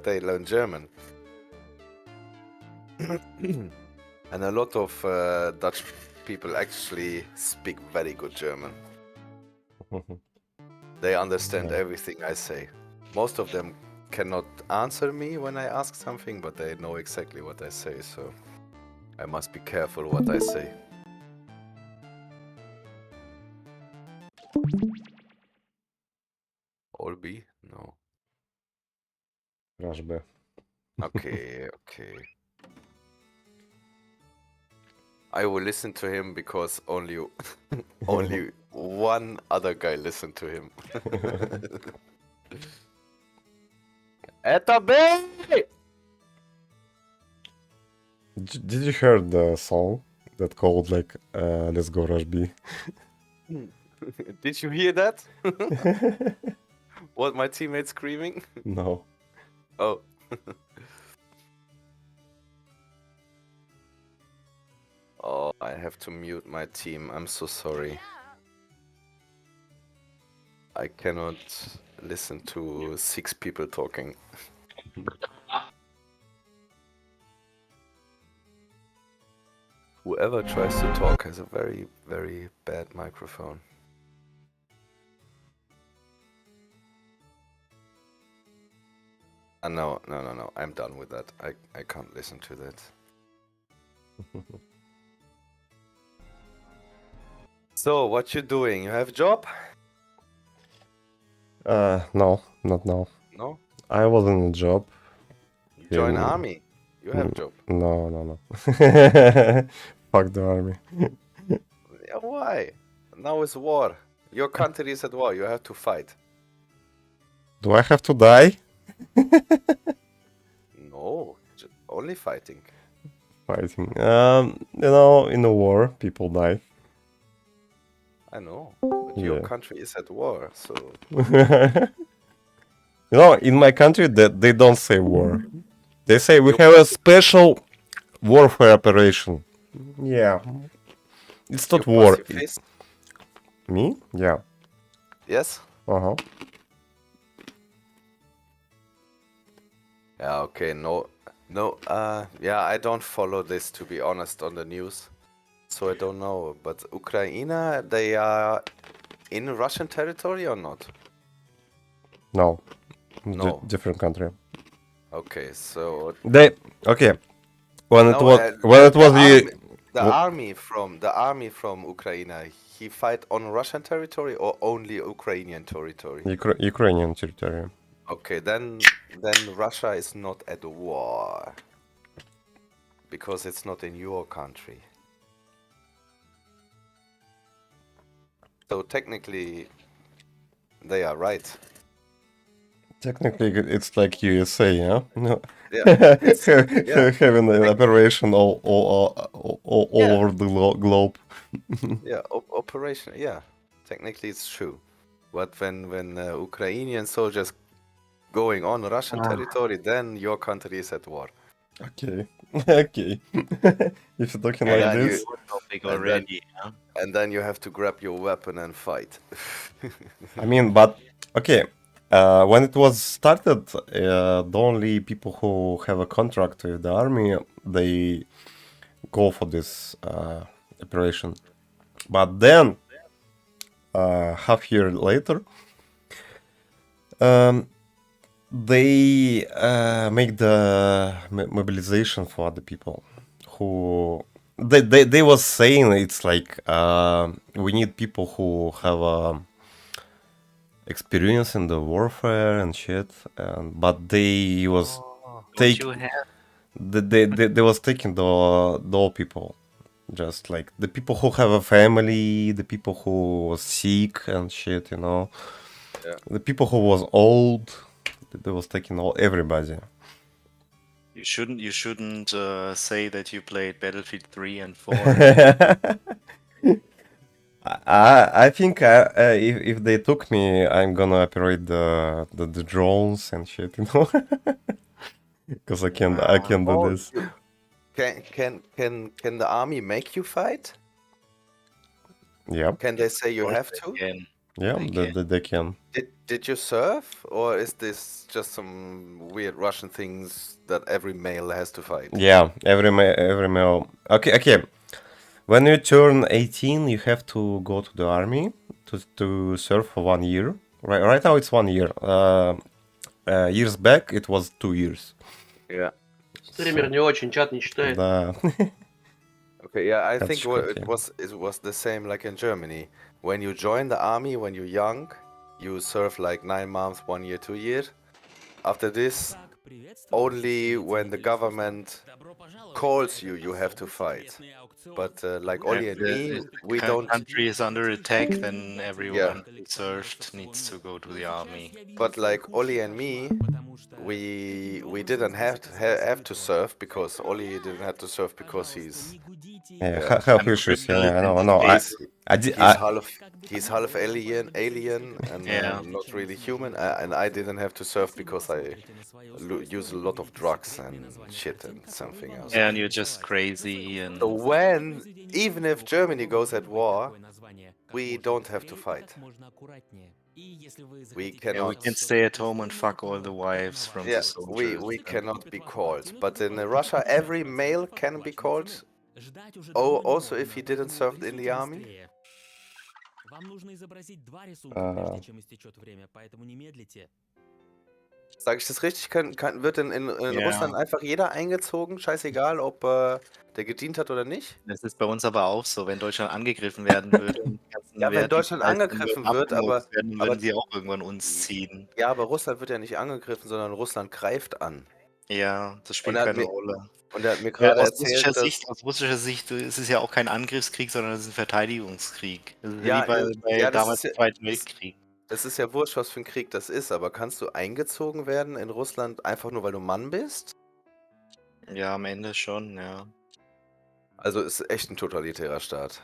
they learn German. And a lot of Dutch people actually speak very good German. They understand everything I say. Most of them cannot answer me when I ask something, but they know exactly what I say, so I must be careful what I say. All B? No. Rush B. Okay, okay. I will listen to him because only one other guy listened to him. Это B! Did you hear the song that called like Let's Go Rush B? Did you hear that? What my teammates screaming? No. Oh. Oh, I have to mute my team. I'm so sorry. I cannot listen to 6 people talking. Whoever tries to talk has a very, very bad microphone. No. I'm done with that. I can't listen to that. So, what you doing? You have job? No, not now. No? I was in a job. You join in- army. You have job. No. Fuck the army. Yeah, why? Now it's war. Your country is at war. You have to fight. Do I have to die? No, only fighting. Fighting. In a war, people die. I know, but your Yeah. country is at war, so In my country, that they don't say war. They say we have a special warfare operation. Yeah. It's not you war. pussy face. Me? Yeah. Yes. Uh-huh. Yeah. Okay. No. Yeah. I don't follow this, to be honest, on the news, so I don't know. But Ukraine, they are in Russian territory or not? No. No. Different country. Okay. So Okay. When no, it was the army from Ukraine, he fight on Russian territory or only Ukrainian territory? Ukrainian territory. Okay, then Russia is not at war because it's not in your country. So technically, they are right. Technically, it's like USA, yeah? No. Yeah, Having an operation all over the globe. yeah, operation. Yeah, technically it's true. But when Ukrainian soldiers going on Russian territory, then your country is at war. Okay. Okay. If you're talking like then this. Topic already. Huh? And then you have to grab your weapon and fight. I mean, but okay. When it was started, the only people who have a contract with the army, they go for this operation. But then, half year later, they make the mobilization for other people who they was saying it's like we need people who have experience in the warfare and shit, but they was they was taking the old people, just like the people who have a family, the people who was sick and shit, Yeah. the people who was old. They was taking everybody. You shouldn't say that you played Battlefield 3 and 4. I think if they took me, I'm gonna operate the drones and shit, because I can do this. Can the army make you fight? Yep. Can they say you have to? Again. Yeah, they can. Did you serve, or is this just some weird Russian things that every male has to fight? Yeah, every male. Okay. When you turn 18, you have to go to the army to serve for 1 year. Right now it's 1 year. Years back it was 2 years. Yeah. Стример не очень, чат не читает. Да. Okay, yeah, I That's think shocking. it was the same like in Germany. When you join the army when you're young, you serve like 9 months, 1 year, 2 years. After this, only when the government calls you, you have to fight. But like Oli and me, we don't. Country is under attack, then everyone who served needs to go to the army. But like Oli and me, we didn't have to serve because Oli didn't have to serve because he's Yeah, health issues. Yeah, I know. he's half alien and Yeah. not really human, and I didn't have to serve because I use a lot of drugs and shit and something else. And you're just crazy and So when, even if Germany goes at war, we don't have to fight. We yeah, cannot. we can stay at home and fuck all the wives from Yeah, the soldiers. we cannot be called. But in Russia, every male can be called. Oh, also if he didn't serve in the army. Sag ich das richtig? Wird in Ja. Russland einfach jeder eingezogen, scheißegal, ob der gedient hat oder nicht? Das ist bei uns aber auch so, wenn Deutschland angegriffen werden würde und die ganzen Ja, wenn Deutschland Wehrdienstleister angegriffen würden wird, abgemurkst werden, dann aber- würden sie auch irgendwann uns ziehen. Ja, aber Russland wird ja nicht angegriffen, sondern Russland greift an. Ja, das spielt Und er hat keine mir- Rolle. Und er hat mir gerade Aus erzählt, russischer Sicht ist es ja auch kein Angriffskrieg, sondern es ist ein Verteidigungskrieg. Das ist Ja, wie bei ja, das damals ist ja- im Zweiten Weltkrieg. es ist ja wurscht, was für ein Krieg das ist, aber kannst du eingezogen werden in Russland einfach nur, weil du Mann bist? Ja, am Ende schon, ja. Also ist echt ein totalitärer Staat.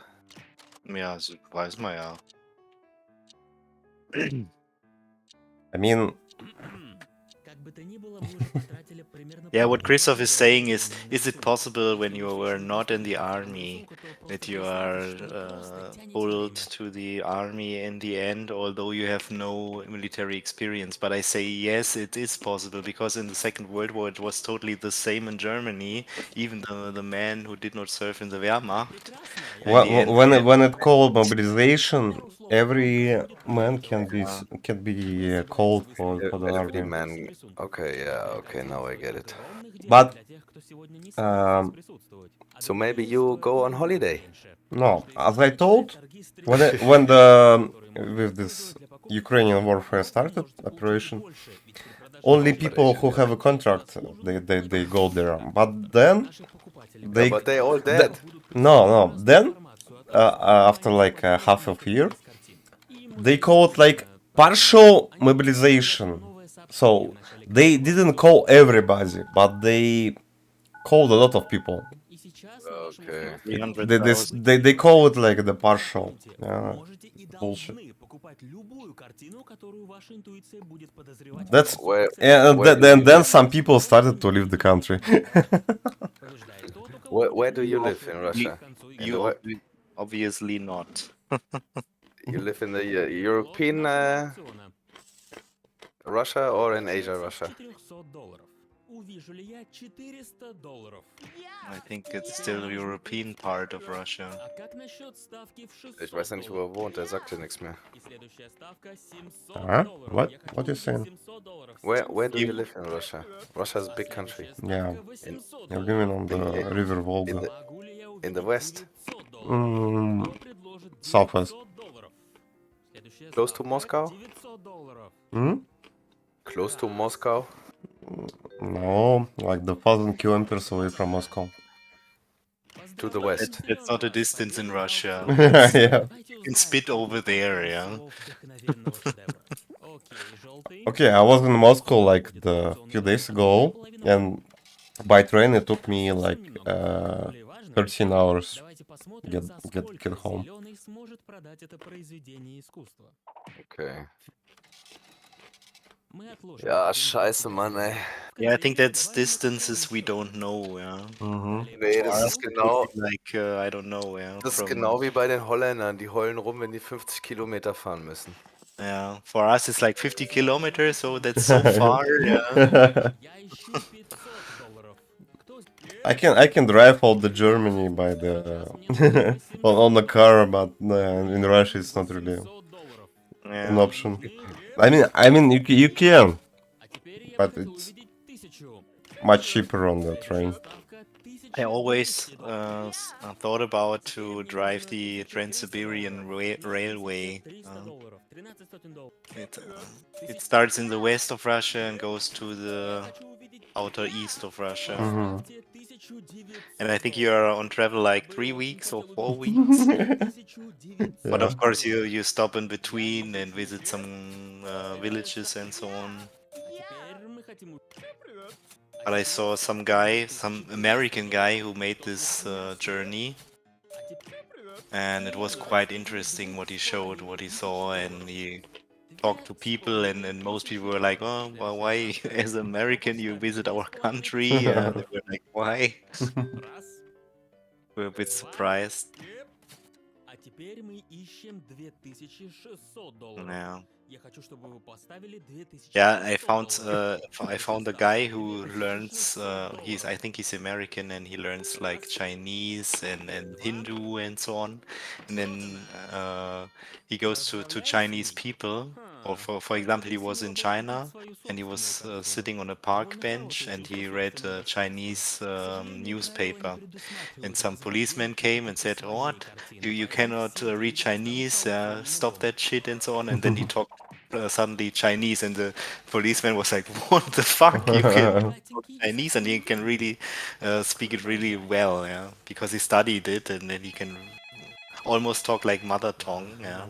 Ja, das weiß man ja. I mean, Yeah, what Christoph is saying is it possible when you were not in the army that you are pulled to the army in the end, although you have no military experience? But I say yes, it is possible because in the Second World War it was totally the same in Germany. Even the man who did not serve in the Wehrmacht. in the end, when it called mobilization, every man can be called for the Every army. man. Okay, yeah, okay, now I get it. But So maybe you go on holiday. no, as I told, when the with this Ukrainian warfare started operation, only people who have a contract they go there. But then they But they all dead. no then after like half of a year they call it like partial mobilization. So they didn't call everybody, but they called a lot of people. Okay. 300,000. They call it like the partial. Bullshit. That's Where, and where then some people started to leave the country. where do you live in Russia? In You the we- obviously not. You live in the European Russia or in Asia Russia? I think it's still the European part of Russia. Ich weiß ja nicht, wo er wohnt, er sagte nichts mehr. Huh? What you saying? Where do you live in Russia? Russia is a big country. Yeah, I'm living on the river Volga. In the west, Southwest. close to Moscow? Hmm? Close to Moscow? No, like the 1,000 kilometers away from Moscow. To the west. That's not a distance in Russia. Yeah. You can spit over there, yeah. Okay, I was in Moscow like a few days ago, and by train it took me like 13 hours get home. Okay. Ja, scheiße, Mann, ey. Yeah, I think that's distances we don't know, yeah. Nee, For das us, ist it would genau, be like, I don't know, yeah, das ist from, genau wie bei den Holländern. Die heulen rum, wenn die 50 Kilometer fahren müssen. yeah, for us it's like 50 kilometers, so that's so far, yeah. I can drive all the Germany by the on the car, but in Russia it's not really an Yeah. option. I mean you can, but it's much cheaper on the train. I always thought about to drive the Trans-Siberian Railway. It starts in the west of Russia and goes to the outer east of Russia. And I think you are on travel like 3 weeks or 4 weeks. But Yeah. of course, you stop in between and visit some villages and so on. But I saw some guy, some American guy who made this journey, and it was quite interesting what he showed, what he saw, and he talked to people, and most people were like, "Oh, well, why, as an American, you visit our country?" They were like, "Why?" We're a bit surprised. Yeah. Yeah, I found a guy who learns I think he's American and he learns like Chinese and Hindu and so on. And then he goes to Chinese people. Or for example, he was in China and he was sitting on a park bench and he read a Chinese newspaper. And some policemen came and said, "What? You cannot read Chinese, stop that shit," and so on. And then he talked suddenly Chinese, and the policeman was like, "What the fuck? You can talk Chinese, and he can really speak it really well, yeah, because he studied it, and then he can almost talk like mother tongue, yeah."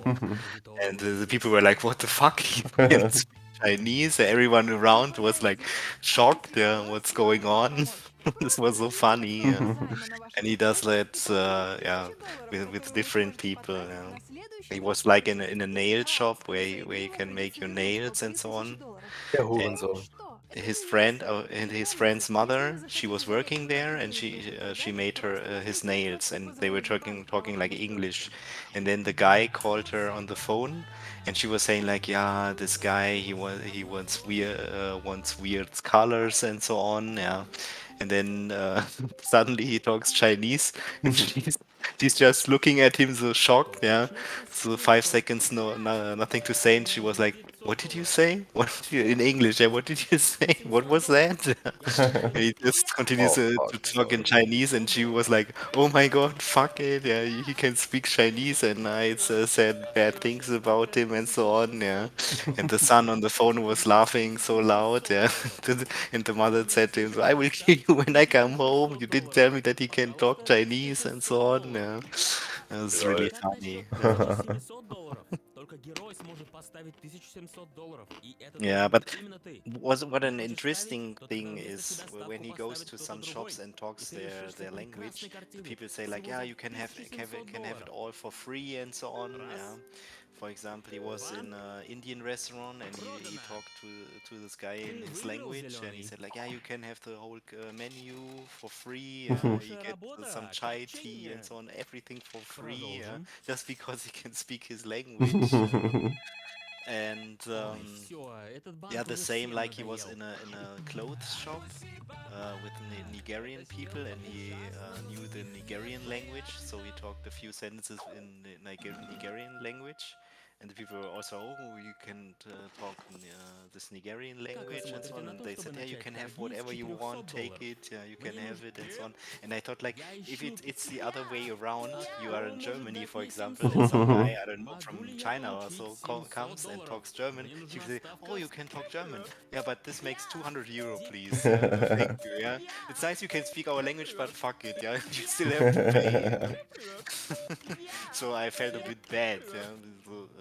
And the people were like, "What the fuck? He can speak Chinese?" Everyone around was like shocked, yeah, what's going on? This was so funny, yeah. And he does that, yeah, with different people. Yeah. He was like in a nail shop where you can make your nails and so on. Der And Hurensohn. his friend and his friend's mother, she was working there, and she made her his nails, and they were talking like English. And then the guy called her on the phone, and she was saying like, "Yeah, this guy he wants weird colors and so on." Yeah. And then suddenly he talks Chinese, and she's just looking at him so shocked, yeah. So 5 seconds, nothing to say, and she was like, "What did you say? What did you, in English? Yeah, what did you say? What was that?" And he just continues Oh, to fuck, talk in sorry. Chinese, and she was like, "Oh my God, fuck it! Yeah, he can speak Chinese," and I said bad things about him and so on. Yeah, and the son on the phone was laughing so loud. Yeah, and the mother said to him, "I will kill you when I come home. You didn't tell me that he can talk Chinese and so on." Yeah, it was really Lol. funny. Yeah. Yeah, but what an interesting thing is when he goes to some shops and talks their language, the people say like, "Yeah, you can have it all for free and so on." Yeah. For example, he was in an Indian restaurant and he talked to this guy in his language and he said like, "Yeah, you can have the whole menu for free. You get some chai tea and so on, everything for free, just because he can speak his language." And yeah, the same like he was in a clothes shop with Nigerian people, and he knew the Nigerian language, so he talked a few sentences in the Nigerian language. And the people were also, "Oh, you can talk this Nigerian language and so on." And they said, "Yeah, you can have whatever you want, take it, yeah, you can have it and so on." And I thought, like, if it's the other way around, you are in Germany, for example, and some guy, I don't know, from China or so comes and talks German, she will say, "Oh, you can talk German. Yeah, but this makes 200 euro, please. Yeah, no, thank you. Yeah, it's nice you can speak our language, but fuck it. Yeah, you still have to pay." So I felt a bit bad, yeah,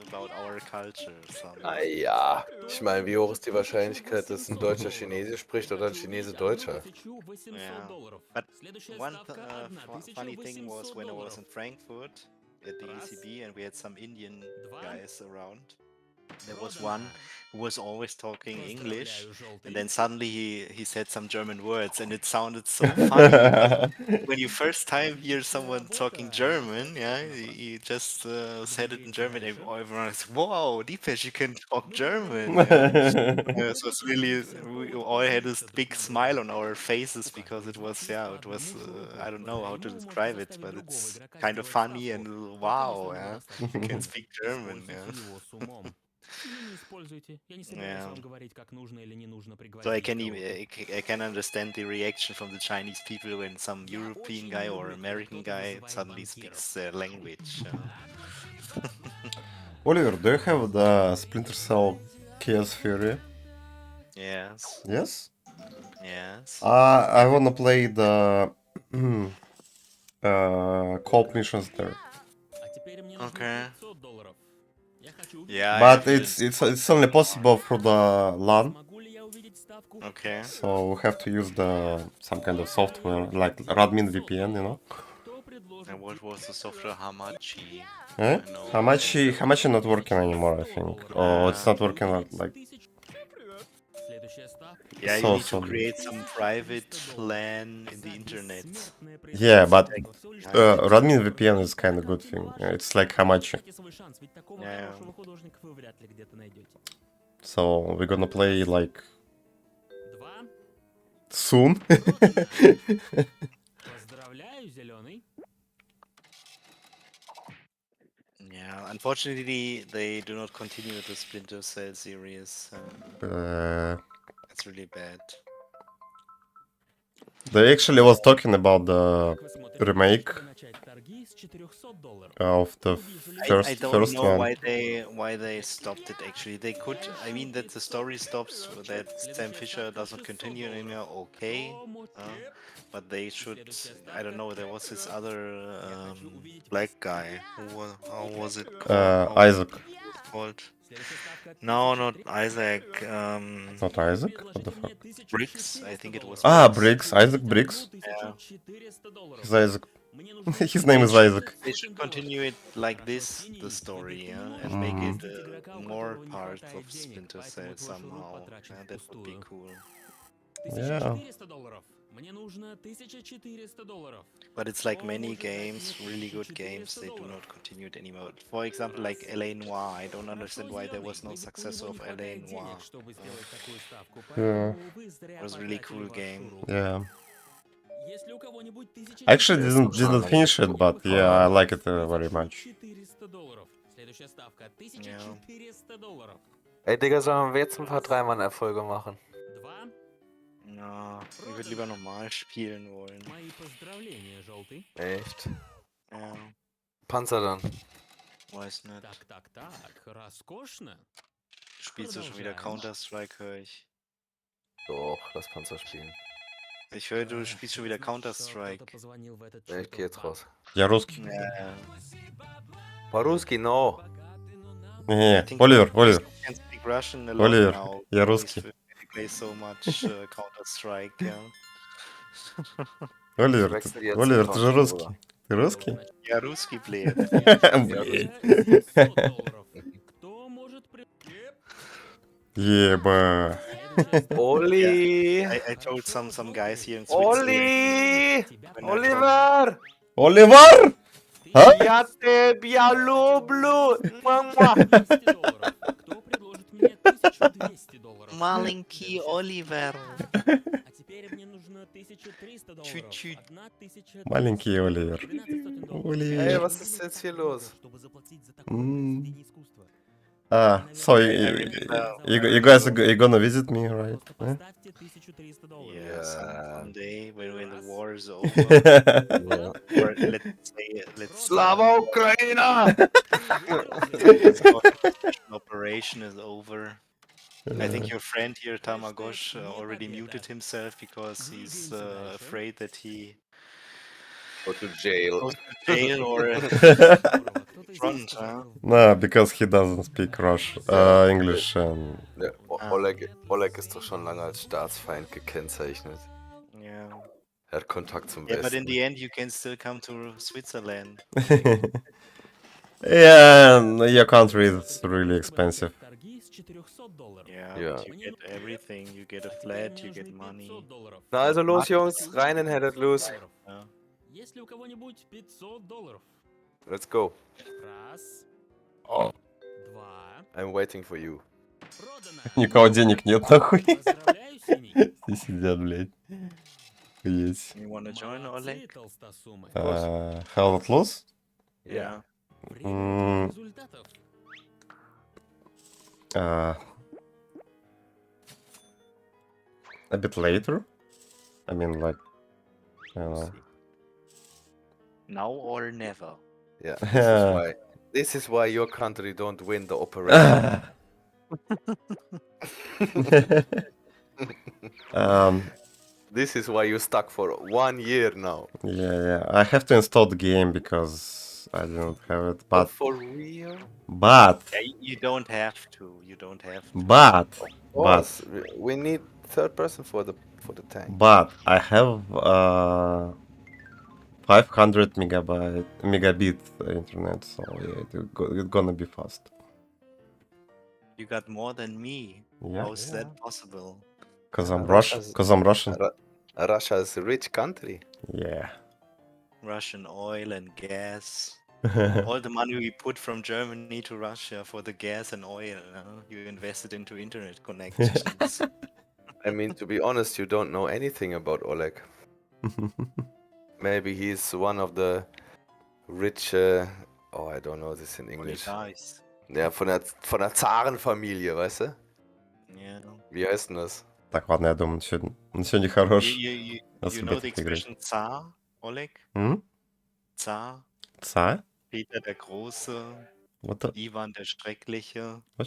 about our culture. Ah ja. Ich meine, wie hoch ist die Wahrscheinlichkeit, dass ein Deutscher Chinesisch spricht oder ein Chinese Deutscher? Yeah, but one funny thing was when I was in Frankfurt at the ECB and we had some Indian guys around. There was one who was always talking English, and then suddenly he said some German words, and it sounded so funny. When you first time hear someone talking German, yeah, he just said it in German, and everyone is, "Wow, Deepesh, you can talk German!" Yeah, so it's really we all had this big smile on our faces because it was I don't know how to describe it, but it's kind of funny and wow, yeah, you can speak German, yeah. Yeah. So I can understand the reaction from the Chinese people when some European guy or American guy suddenly speaks their language. Oliver, do you have the Splinter Cell Chaos Theory? Yes. Yes? Yes. I wanna play the co-op missions there. Okay. Yeah, I But have it's only possible through the LAN, Okay. so we have to use some kind of software like Radmin VPN, you know. And what was the software Hamachi? Eh? I know. Hamachi not working anymore, I think. Oh, it's not working like Yeah, you so need to soon. create some private LAN in the internet. Yeah, but Yeah. Radmin VPN is kind of good thing. It's like Hamachi. Yeah. So we're gonna play like soon. Yeah, unfortunately, they do not continue with the Splinter Cell series. That's really bad. They actually was talking about the remake of the I don't first know one. why they stopped it. Actually, they could. I mean, that the story stops, that Sam Fisher doesn't continue anymore. Okay, but they should. I don't know. There was this other black guy. How was it called? How was Isaac. it called? No, not Isaac. Not Isaac? What the fuck? Briggs. I think it was. Ah, Briggs. Briggs. Isaac Briggs. Yeah. He's Isaac. His name is Isaac. They should continue it like this, the story, yeah, and make it more part of Splinter Cell somehow. Yeah, that would be cool. Yeah. But it's like many games, really good games, they do not continue it anymore. For example, like LA Noire, I don't understand why there was no successor of LA Noire. Yeah. It was a really cool game. Yeah. I actually didn't finish it, but yeah, I like it very much. Yeah. Ey, Digga, sollen wir jetzt ein paar Dreimann-Erfolge machen? Ja, ich würde lieber normal spielen wollen. Echt? Ja, Panzer dann. weiß nicht. Spielst du schon wieder Counter-Strike, höre ich. Doch, lass Panzer spielen. Ich höre, du spielst schon wieder Counter-Strike. Ja, ich geh jetzt raus. Я русский. Ja. По-русски, no. Не, Оливер, Оливер. You can speak Russian a lot Оливер, now. я because русский. you play so much Counter-Strike, yeah. Оливер, wechsle jetzt Оливер, den ты же Counter, русский. Bruder. Ты русский? Ja, Ruski player. Блин. Еба. Oli! I told some guys here in Switzerland. Oli! when I Oliver! Оливер! А? Я тебя люблю! Мама! Маленький Оливер. Чуть-чуть. Маленький Оливер. Ey, Оливер. was ist jetzt hier los? So you guys are gonna visit me, right? Eh? Yeah, someday when the war is over, Ja. or let's Slava Ukraina! operation is over. I think your friend here, Tamagosh, already muted himself because he's afraid that he Go to jail. goes to jail or front, huh? No, because he doesn't speak Russian, English. Ja, Oleg ist doch schon lange als Staatsfeind gekennzeichnet. Yeah. Er hat Kontakt zum Yeah, but in Westen. the end, you can still come to Switzerland. Yeah, your country is really expensive. Yeah, Ja. but you get everything. You get a flat, you get money. Na also los, Jungs, rein in Headed Loose. Yeah. Есть ли у кого-нибудь $500? Let's go. Раз, О, два. I'm waiting for you. Продано. никого денег нет, нахуй. Поздравляю, синий. Все сидят, блядь. Есть. You wanna join, Молодцы, Oleg? толстосумы. How it lose? Yeah. Время результатов. A bit later. I mean, like, I don't know. Now or never. Yeah, this is why your country don't win the operation. This is why you stuck for 1 year now. Yeah. I have to install the game because I don't have it. But But for real? Yeah, you don't have to. You don't have to. Boss, we need third person for the tank. But I have 500 megabit internet, so yeah, it's gonna be fast. You got more than me. Yeah, How is that possible? cause I'm Russia's- Russian. Russia's a rich country. Yeah. Russian oil and gas. All the money we put from Germany to Russia for the gas and oil, you invested into internet connections. I mean, to be honest, you don't know anything about Oleg. Maybe he's one of the rich. I don't know this in English. Nice. Ja, von der Zarenfamilie, weißt du? Yeah. Wie heißt denn das? Так, ладно, я думаю, на сегодня хорош. You Особенно know the в игре. expression Tsar, Oleg? Hm? Zar, Ца? Peter der Große, What the... Ivan der Schreckliche. What